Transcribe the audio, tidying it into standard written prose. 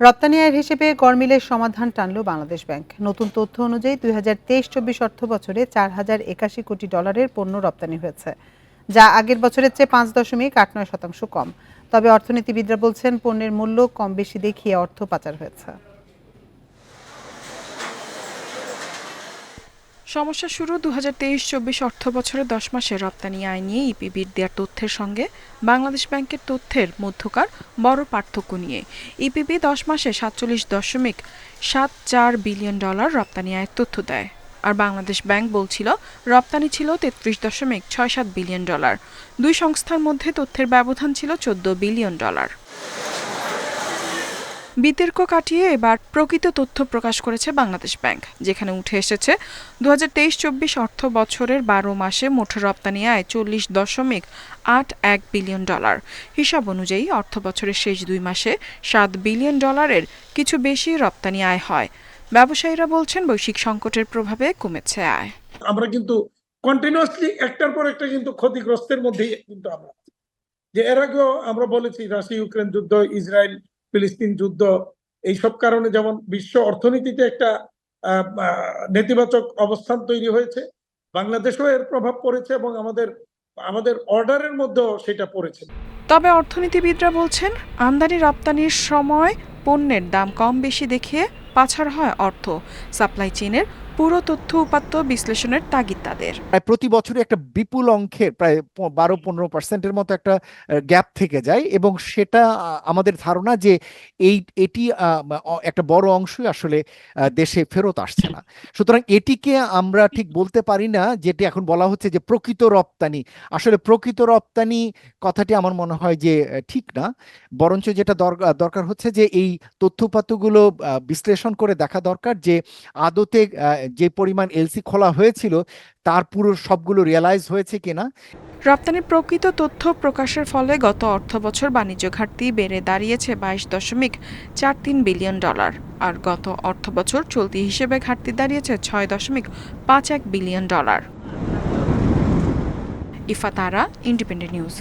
রপ্তানি আয়ের হিসেবে গড়মিলের সমাধান টানল বাংলাদেশ ব্যাংক। নতুন তথ্য অনুযায়ী ২০২৩-২৪ অর্থ বছরে $৪,০৮১ কোটি পণ্য রপ্তানি হয়েছে, যা আগের বছরের চেয়ে ৫.৮৯% কম। তবে অর্থনীতিবিদরা বলছেন, পণ্যের মূল্য কম বেশি দেখিয়ে অর্থ পাচার হয়েছে। সমস্যা শুরু ২০২৩-২৪ অর্থ বছরের ১০ মাসে রপ্তানি আয় নিয়ে ইপিবির দেওয়া তথ্যের সঙ্গে বাংলাদেশ ব্যাংকের তথ্যের মধ্যকার বড় পার্থক্য নিয়ে। ইপিবি ১০ মাসে $৪৭.৭৪ বিলিয়ন রপ্তানি আয়ের তথ্য দেয়, আর বাংলাদেশ ব্যাংক বলছিল রপ্তানি ছিল $৩৩.৬৭ বিলিয়ন। দুই সংস্থার মধ্যে তথ্যের ব্যবধান ছিল $১৪ বিলিয়ন। বিতর্ক কাটিয়ে এবার প্রকৃত তথ্য প্রকাশ করেছে বাংলাদেশ ব্যাংক, যেখানে উঠে এসেছে ২০২৩-২৪ অর্থ বছরের ১২ মাসে মোট রপ্তানি আয় $৪০.৮১ বিলিয়ন। হিসাব অনুযায়ী অর্থ বছরের শেষ ২ মাসে $৭ বিলিয়ন কিছু বেশি রপ্তানি আয় হয়। ব্যবসায়ীরা বলছেন, বৈশ্বিক সংকটের প্রভাবে কমেছে আয়। আমরা কিন্তু কন্টিনিউয়াসলি একটার পর একটা কিন্তু ক্ষতিগ্রস্তের মধ্যেই কিন্তু আমরা, যে এর আগেও আমরা বলেছি রাশিয়া ইউক্রেন যুদ্ধ, ইসরায়েল ফিলিস্তিন যুদ্ধ, এইসব কারণে যেমন বিশ্ব অর্থনীতিতে একটা নেতিবাচক অবস্থান তৈরি হয়েছে, বাংলাদেশেও এর প্রভাব পড়েছে এবং আমাদের অর্ডারের মধ্যেও সেটা পড়েছে। তবে অর্থনীতিবিদরা বলছেন, আমদানি রপ্তানির সময় পণ্যের দাম কম বেশি দেখিয়ে পাচার হয় অর্থ। সাপ্লাই চেইনের পুরো তথ্য উপাত্ত বিশ্লেষণের তাগিদ তাদের। প্রায় প্রতি বছরে একটা বিপুল অঙ্কের প্রায় ১২-১৫% মতো একটা গ্যাপ থেকে যায়, এবং সেটা আমাদের ধারণা যে এটি একটা বড় অংশই আসলে দেশে ফেরত আসছে না। সুতরাং এটিকে আমরা ঠিক বলতে পারি না যেটি এখন বলা হচ্ছে যে প্রকৃত রপ্তানি। আসলে প্রকৃত রপ্তানি কথাটি আমার মনে হয় যে ঠিক না, বরঞ্চ যেটা দরকার হচ্ছে যে এই তথ্যপাত্রগুলো বিশ্লেষণ করে দেখা দরকার যে আদতে যে পরিমাণ এলসি খোলা হয়েছিল তার পুরো সবগুলো রিয়ালাইজ হয়েছে কিনা। রপ্তানির প্রকৃত তথ্য প্রকাশের ফলে গত অর্থবছর বাণিজ্য ঘাটতি বেড়ে দাঁড়িয়েছে $22.43 বিলিয়ন, আর গত অর্থবছর চলতি হিসেবে ঘাটতি দাঁড়িয়েছে $6.51 বিলিয়ন। ইফাত আরা, ইন্ডিপেন্ডেন্ট নিউজ।